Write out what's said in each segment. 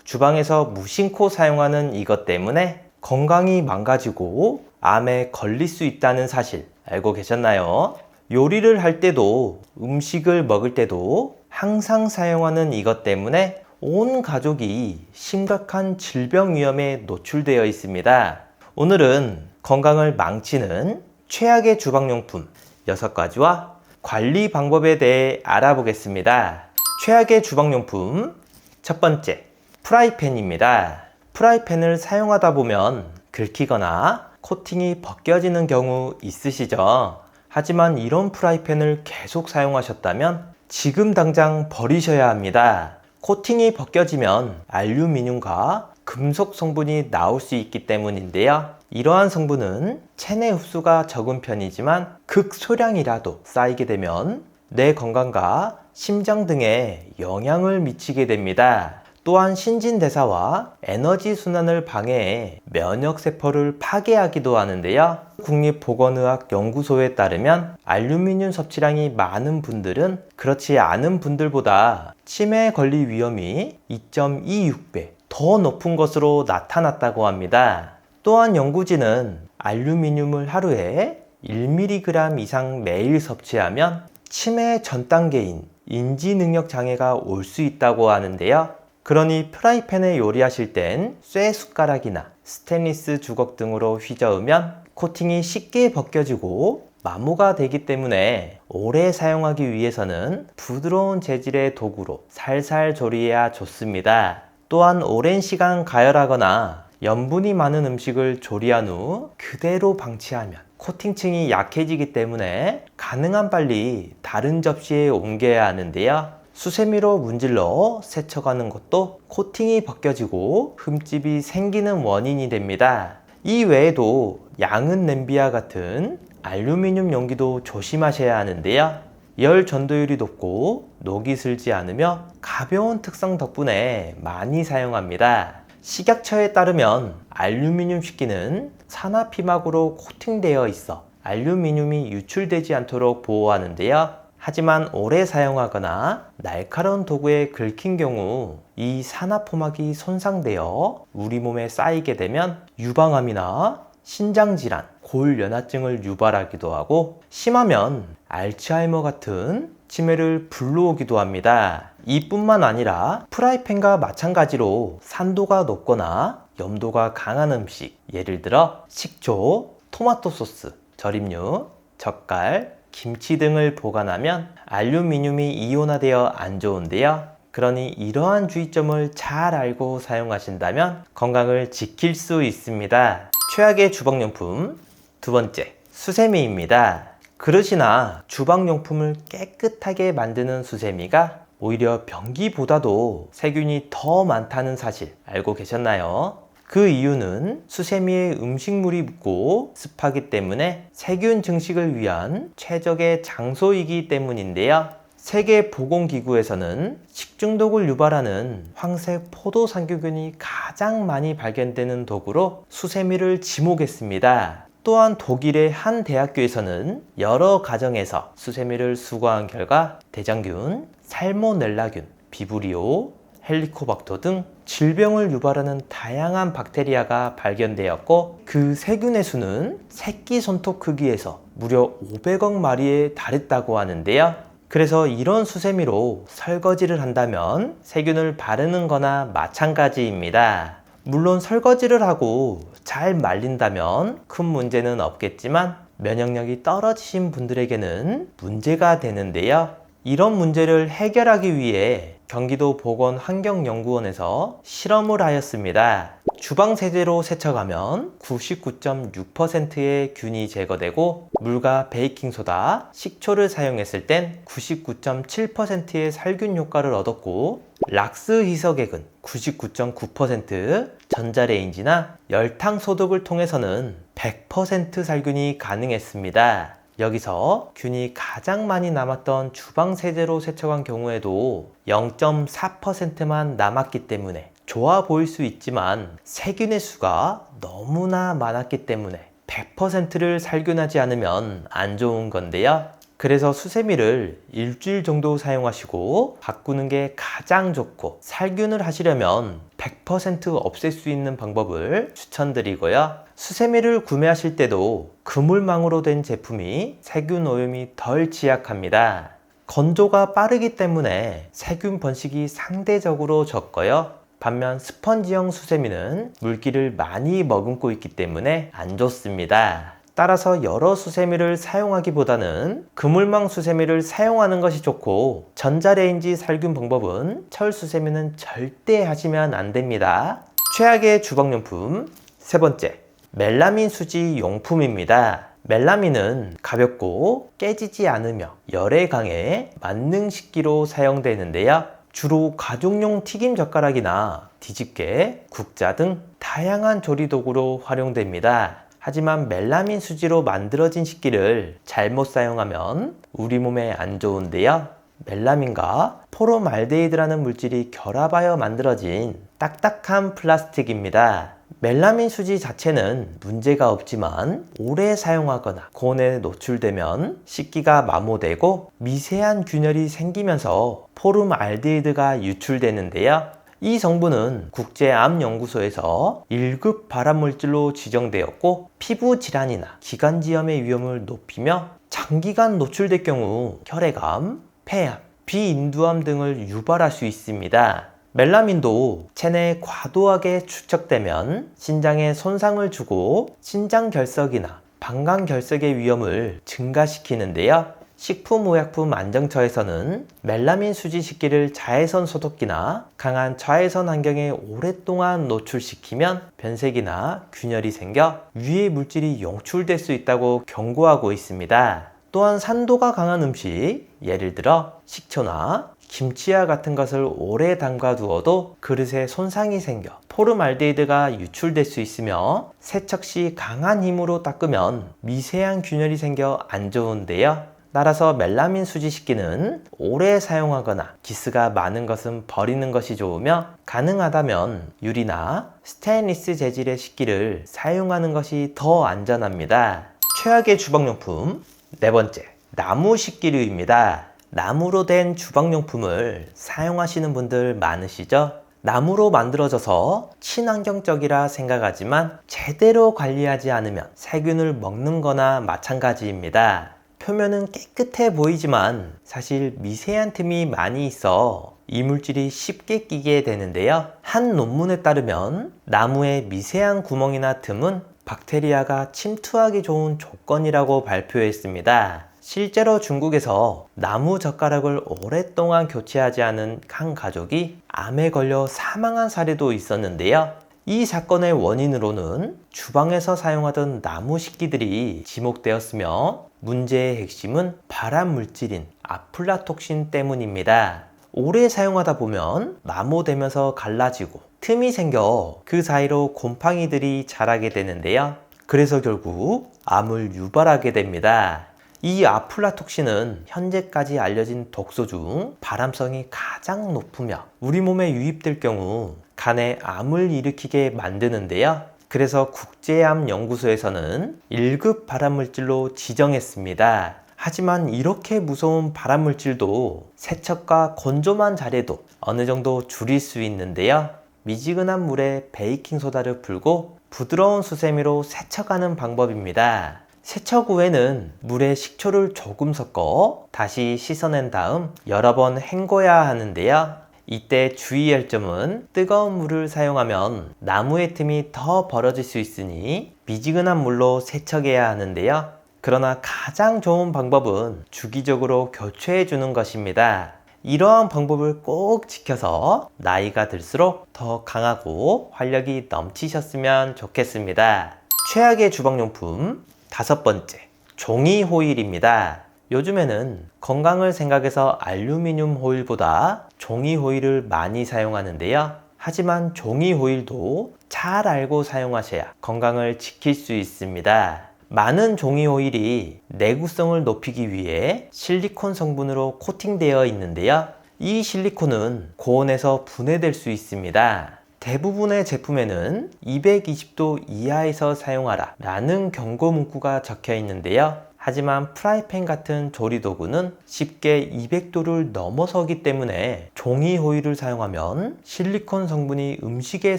주방에서 무심코 사용하는 이것 때문에 건강이 망가지고 암에 걸릴 수 있다는 사실 알고 계셨나요? 요리를 할 때도 음식을 먹을 때도 항상 사용하는 이것 때문에 온 가족이 심각한 질병 위험에 노출되어 있습니다. 오늘은 건강을 망치는 최악의 주방용품 6가지와 관리 방법에 대해 알아보겠습니다. 최악의 주방용품 첫 번째, 프라이팬입니다. 프라이팬을 사용하다 보면 긁히거나 코팅이 벗겨지는 경우 있으시죠? 하지만 이런 프라이팬을 계속 사용하셨다면 지금 당장 버리셔야 합니다. 코팅이 벗겨지면 알루미늄과 금속 성분이 나올 수 있기 때문인데요. 이러한 성분은 체내 흡수가 적은 편이지만 극소량이라도 쌓이게 되면 뇌 건강과 심장 등에 영향을 미치게 됩니다. 또한 신진대사와 에너지 순환을 방해해 면역세포를 파괴하기도 하는데요. 국립보건의학연구소에 따르면 알루미늄 섭취량이 많은 분들은 그렇지 않은 분들보다 치매에 걸릴 위험이 2.26배 더 높은 것으로 나타났다고 합니다. 또한 연구진은 알루미늄을 하루에 1mg 이상 매일 섭취하면 치매의 전 단계인 인지능력 장애가 올 수 있다고 하는데요. 그러니 프라이팬에 요리하실 땐 쇠 숟가락이나 스테인리스 주걱 등으로 휘저으면 코팅이 쉽게 벗겨지고 마모가 되기 때문에 오래 사용하기 위해서는 부드러운 재질의 도구로 살살 조리해야 좋습니다. 또한 오랜 시간 가열하거나 염분이 많은 음식을 조리한 후 그대로 방치하면 코팅층이 약해지기 때문에 가능한 빨리 다른 접시에 옮겨야 하는데요. 수세미로 문질러 세척하는 것도 코팅이 벗겨지고 흠집이 생기는 원인이 됩니다. 이 외에도 양은 냄비와 같은 알루미늄 용기도 조심하셔야 하는데요. 열 전도율이 높고 녹이 슬지 않으며 가벼운 특성 덕분에 많이 사용합니다. 식약처에 따르면 알루미늄 식기는 산화 피막으로 코팅되어 있어 알루미늄이 유출되지 않도록 보호하는데요. 하지만 오래 사용하거나 날카로운 도구에 긁힌 경우 이 산화포막이 손상되어 우리 몸에 쌓이게 되면 유방암이나 신장질환, 골연화증을 유발하기도 하고 심하면 알츠하이머 같은 치매를 불러오기도 합니다. 이뿐만 아니라 프라이팬과 마찬가지로 산도가 높거나 염도가 강한 음식, 예를 들어 식초, 토마토 소스, 절임류, 젓갈, 김치 등을 보관하면 알루미늄이 이온화되어 안 좋은데요. 그러니 이러한 주의점을 잘 알고 사용하신다면 건강을 지킬 수 있습니다. 최악의 주방용품 두 번째, 수세미입니다. 그릇이나 주방용품을 깨끗하게 만드는 수세미가 오히려 변기보다도 세균이 더 많다는 사실 알고 계셨나요? 그 이유는 수세미에 음식물이 묻고 습하기 때문에 세균 증식을 위한 최적의 장소이기 때문인데요. 세계보건기구에서는 식중독을 유발하는 황색 포도상규균이 가장 많이 발견되는 도구로 수세미를 지목했습니다. 또한 독일의 한 대학교에서는 여러 가정에서 수세미를 수거한 결과 대장균, 살모넬라균, 비브리오, 헬리코박터 등 질병을 유발하는 다양한 박테리아가 발견되었고 그 세균의 수는 새끼 손톱 크기에서 무려 500억 마리에 달했다고 하는데요. 그래서 이런 수세미로 설거지를 한다면 세균을 바르는 거나 마찬가지입니다. 물론 설거지를 하고 잘 말린다면 큰 문제는 없겠지만 면역력이 떨어지신 분들에게는 문제가 되는데요. 이런 문제를 해결하기 위해 경기도 보건환경연구원에서 실험을 하였습니다. 주방 세제로 세척하면 99.6%의 균이 제거되고 물과 베이킹소다, 식초를 사용했을 땐 99.7%의 살균 효과를 얻었고 락스 희석액은 99.9%, 전자레인지나 열탕 소독을 통해서는 100% 살균이 가능했습니다. 여기서 균이 가장 많이 남았던 주방 세제로 세척한 경우에도 0.4%만 남았기 때문에 좋아 보일 수 있지만 세균의 수가 너무나 많았기 때문에 100%를 살균하지 않으면 안 좋은 건데요. 그래서 수세미를 일주일 정도 사용하시고 바꾸는 게 가장 좋고, 살균을 하시려면 100% 없앨 수 있는 방법을 추천드리고요. 수세미를 구매하실 때도 그물망으로 된 제품이 세균 오염이 덜 취약합니다. 건조가 빠르기 때문에 세균 번식이 상대적으로 적고요. 반면 스펀지형 수세미는 물기를 많이 머금고 있기 때문에 안 좋습니다. 따라서 여러 수세미를 사용하기보다는 그물망 수세미를 사용하는 것이 좋고, 전자레인지 살균 방법은 철 수세미는 절대 하시면 안 됩니다. 최악의 주방용품 세 번째, 멜라민 수지 용품입니다. 멜라민은 가볍고 깨지지 않으며 열에 강해 만능 식기로 사용되는데요. 주로 가족용 튀김 젓가락이나 뒤집개, 국자 등 다양한 조리 도구로 활용됩니다. 하지만 멜라민 수지로 만들어진 식기를 잘못 사용하면 우리 몸에 안 좋은데요. 멜라민과 포름알데히드라는 물질이 결합하여 만들어진 딱딱한 플라스틱입니다. 멜라민 수지 자체는 문제가 없지만 오래 사용하거나 고온에 노출되면 식기가 마모되고 미세한 균열이 생기면서 포름알데히드가 유출되는데요. 이 성분은 국제암연구소에서 1급 발암물질로 지정되었고, 피부 질환이나 기관지염의 위험을 높이며 장기간 노출될 경우 혈액암, 폐암, 비인두암 등을 유발할 수 있습니다. 멜라민도 체내에 과도하게 축적되면 신장에 손상을 주고 신장결석이나 방광결석의 위험을 증가시키는데요. 식품의약품안정처에서는 멜라민 수지 식기를 자외선 소독기나 강한 자외선 환경에 오랫동안 노출시키면 변색이나 균열이 생겨 유해 물질이 용출될 수 있다고 경고하고 있습니다. 또한 산도가 강한 음식, 예를 들어 식초나 김치와 같은 것을 오래 담가 두어도 그릇에 손상이 생겨 포름알데히드가 유출될 수 있으며, 세척 시 강한 힘으로 닦으면 미세한 균열이 생겨 안 좋은데요. 따라서 멜라민 수지 식기는 오래 사용하거나 기스가 많은 것은 버리는 것이 좋으며, 가능하다면 유리나 스테인리스 재질의 식기를 사용하는 것이 더 안전합니다. 최악의 주방용품 네 번째, 나무 식기류입니다. 나무로 된 주방용품을 사용하시는 분들 많으시죠? 나무로 만들어져서 친환경적이라 생각하지만 제대로 관리하지 않으면 세균을 먹는 거나 마찬가지입니다. 표면은 깨끗해 보이지만 사실 미세한 틈이 많이 있어 이물질이 쉽게 끼게 되는데요. 한 논문에 따르면 나무의 미세한 구멍이나 틈은 박테리아가 침투하기 좋은 조건이라고 발표했습니다. 실제로 중국에서 나무 젓가락을 오랫동안 교체하지 않은 한 가족이 암에 걸려 사망한 사례도 있었는데요. 이 사건의 원인으로는 주방에서 사용하던 나무 식기들이 지목되었으며, 문제의 핵심은 발암 물질인 아플라톡신 때문입니다. 오래 사용하다 보면 마모되면서 갈라지고 틈이 생겨 그 사이로 곰팡이들이 자라게 되는데요. 그래서 결국 암을 유발하게 됩니다. 이 아플라톡신은 현재까지 알려진 독소 중 발암성이 가장 높으며 우리 몸에 유입될 경우 간에 암을 일으키게 만드는데요. 그래서 국제암연구소에서는 1급 발암물질로 지정했습니다. 하지만 이렇게 무서운 발암물질도 세척과 건조만 잘해도 어느 정도 줄일 수 있는데요. 미지근한 물에 베이킹소다를 풀고 부드러운 수세미로 세척하는 방법입니다. 세척 후에는 물에 식초를 조금 섞어 다시 씻어낸 다음 여러 번 헹궈야 하는데요. 이때 주의할 점은 뜨거운 물을 사용하면 나무의 틈이 더 벌어질 수 있으니 미지근한 물로 세척해야 하는데요. 그러나 가장 좋은 방법은 주기적으로 교체해 주는 것입니다. 이러한 방법을 꼭 지켜서 나이가 들수록 더 강하고 활력이 넘치셨으면 좋겠습니다. 최악의 주방용품 다섯 번째, 종이 호일입니다. 요즘에는 건강을 생각해서 알루미늄 호일보다 종이 호일을 많이 사용하는데요. 하지만 종이 호일도 잘 알고 사용하셔야 건강을 지킬 수 있습니다. 많은 종이 호일이 내구성을 높이기 위해 실리콘 성분으로 코팅되어 있는데요. 이 실리콘은 고온에서 분해될 수 있습니다. 대부분의 제품에는 220도 이하에서 사용하라 라는 경고 문구가 적혀 있는데요. 하지만 프라이팬 같은 조리도구는 쉽게 200도를 넘어서기 때문에 종이 호일을 사용하면 실리콘 성분이 음식에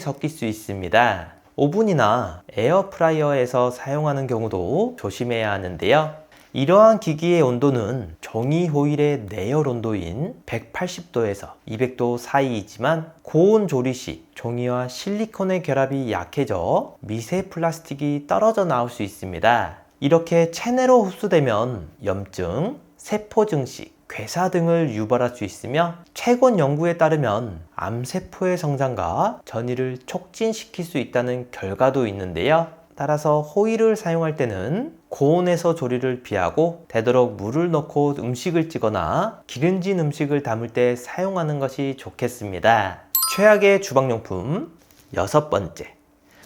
섞일 수 있습니다. 오븐이나 에어프라이어에서 사용하는 경우도 조심해야 하는데요. 이러한 기기의 온도는 종이 호일의 내열 온도인 180도에서 200도 사이이지만 고온 조리 시 종이와 실리콘의 결합이 약해져 미세 플라스틱이 떨어져 나올 수 있습니다. 이렇게 체내로 흡수되면 염증, 세포 증식, 괴사 등을 유발할 수 있으며 최근 연구에 따르면 암세포의 성장과 전이를 촉진시킬 수 있다는 결과도 있는데요. 따라서 호일을 사용할 때는 고온에서 조리를 피하고 되도록 물을 넣고 음식을 찌거나 기름진 음식을 담을 때 사용하는 것이 좋겠습니다. 최악의 주방용품 6번째,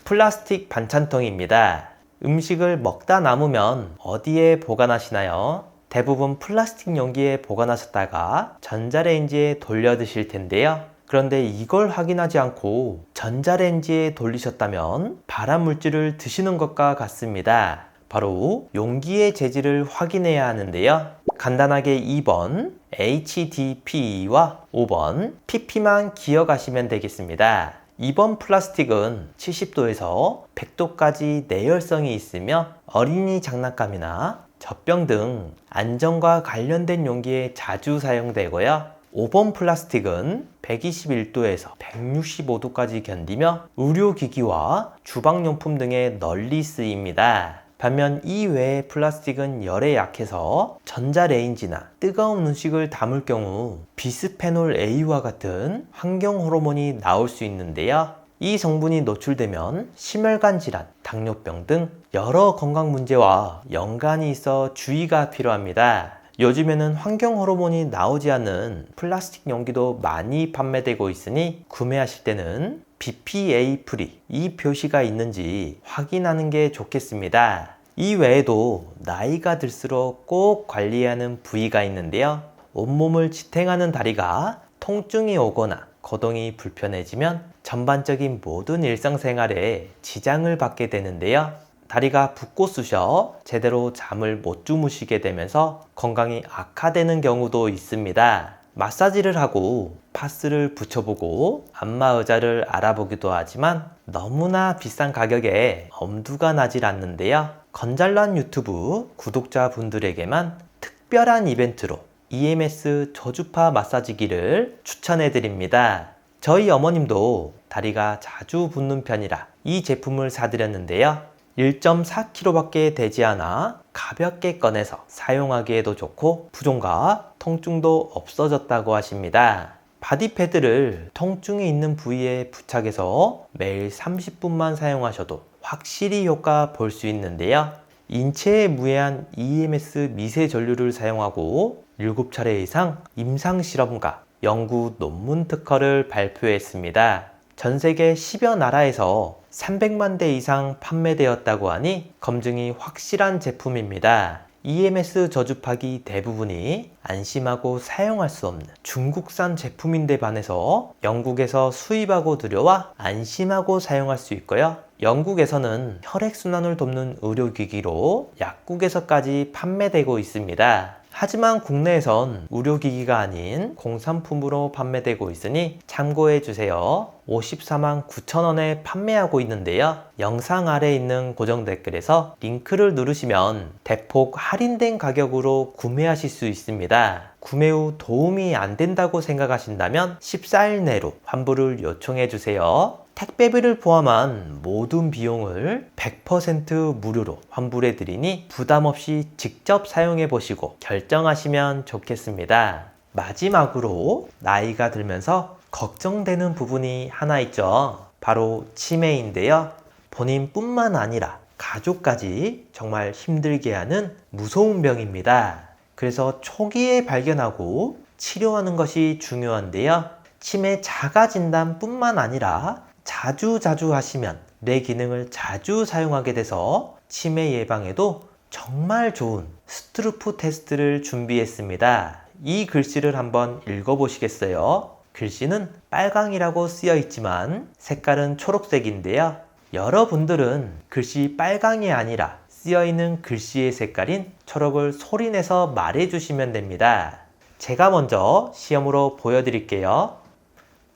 플라스틱 반찬통입니다. 음식을 먹다 남으면 어디에 보관하시나요? 대부분 플라스틱 용기에 보관하셨다가 전자레인지에 돌려 드실 텐데요. 그런데 이걸 확인하지 않고 전자레인지에 돌리셨다면 발암물질을 드시는 것과 같습니다. 바로 용기의 재질을 확인해야 하는데요. 간단하게 2번 HDPE와 5번 PP만 기억하시면 되겠습니다. 2번 플라스틱은 70도에서 100도까지 내열성이 있으며 어린이 장난감이나 젖병 등 안전과 관련된 용기에 자주 사용되고요. 5번 플라스틱은 121도에서 165도까지 견디며 의료기기와 주방용품 등에 널리 쓰입니다. 반면 이 외의 플라스틱은 열에 약해서 전자레인지나 뜨거운 음식을 담을 경우 비스페놀 A와 같은 환경 호르몬이 나올 수 있는데요. 이 성분이 노출되면 심혈관 질환, 당뇨병 등 여러 건강 문제와 연관이 있어 주의가 필요합니다. 요즘에는 환경 호르몬이 나오지 않는 플라스틱 용기도 많이 판매되고 있으니 구매하실 때는 BPA 프리 이 표시가 있는지 확인하는 게 좋겠습니다. 이 외에도 나이가 들수록 꼭 관리해야 하는 부위가 있는데요. 온몸을 지탱하는 다리가 통증이 오거나 거동이 불편해지면 전반적인 모든 일상생활에 지장을 받게 되는데요. 다리가 붓고 쑤셔 제대로 잠을 못 주무시게 되면서 건강이 악화되는 경우도 있습니다. 마사지를 하고 파스를 붙여보고 안마의자를 알아보기도 하지만 너무나 비싼 가격에 엄두가 나질 않는데요. 건잘란 유튜브 구독자분들에게만 특별한 이벤트로 EMS 저주파 마사지기를 추천해 드립니다. 저희 어머님도 다리가 자주 붓는 편이라 이 제품을 사드렸는데요. 1.4kg 밖에 되지 않아 가볍게 꺼내서 사용하기에도 좋고 부종과 통증도 없어졌다고 하십니다. 바디패드를 통증이 있는 부위에 부착해서 매일 30분만 사용하셔도 확실히 효과 볼 수 있는데요. 인체에 무해한 EMS 미세 전류를 사용하고 7차례 이상 임상 실험과 연구 논문 특허를 발표했습니다. 전 세계 10여 나라에서 300만 대 이상 판매되었다고 하니 검증이 확실한 제품입니다. EMS 저주파기 대부분이 안심하고 사용할 수 없는 중국산 제품인데 반해서 영국에서 수입하고 들여와 안심하고 사용할 수 있고요. 영국에서는 혈액순환을 돕는 의료기기로 약국에서까지 판매되고 있습니다. 하지만 국내에선 의료기기가 아닌 공산품으로 판매되고 있으니 참고해주세요. 54만 9천원에 판매하고 있는데요. 영상 아래에 있는 고정 댓글에서 링크를 누르시면 대폭 할인된 가격으로 구매하실 수 있습니다. 구매 후 도움이 안 된다고 생각하신다면 14일 내로 환불을 요청해주세요. 택배비를 포함한 모든 비용을 100% 무료로 환불해 드리니 부담 없이 직접 사용해 보시고 결정하시면 좋겠습니다. 마지막으로 나이가 들면서 걱정되는 부분이 하나 있죠. 바로 치매인데요. 본인뿐만 아니라 가족까지 정말 힘들게 하는 무서운 병입니다. 그래서 초기에 발견하고 치료하는 것이 중요한데요. 치매 자가 진단뿐만 아니라 자주 하시면 뇌 기능을 자주 사용하게 돼서 치매 예방에도 정말 좋은 스트루프 테스트를 준비했습니다. 이 글씨를 한번 읽어보시겠어요? 글씨는 빨강이라고 쓰여 있지만 색깔은 초록색인데요. 여러분들은 글씨 빨강이 아니라 쓰여 있는 글씨의 색깔인 초록을 소리내서 말해주시면 됩니다. 제가 먼저 시험으로 보여드릴게요.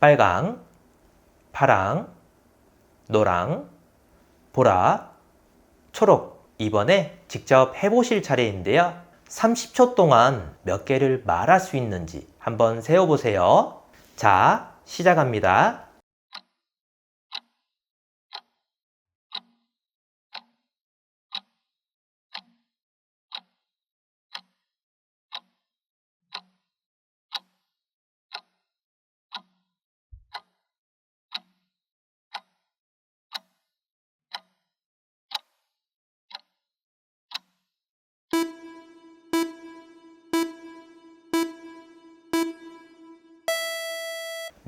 빨강, 파랑, 노랑, 보라, 초록. 이번에 직접 해보실 차례인데요. 30초 동안 몇 개를 말할 수 있는지 한번 세어보세요. 자, 시작합니다.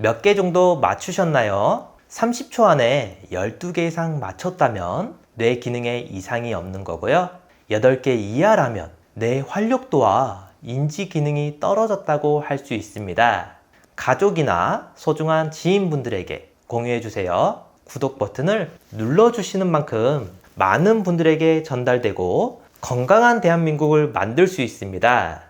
몇 개 정도 맞추셨나요? 30초 안에 12개 이상 맞췄다면 뇌 기능에 이상이 없는 거고요. 8개 이하라면 뇌 활력도와 인지 기능이 떨어졌다고 할 수 있습니다. 가족이나 소중한 지인분들에게 공유해주세요. 구독 버튼을 눌러주시는 만큼 많은 분들에게 전달되고 건강한 대한민국을 만들 수 있습니다.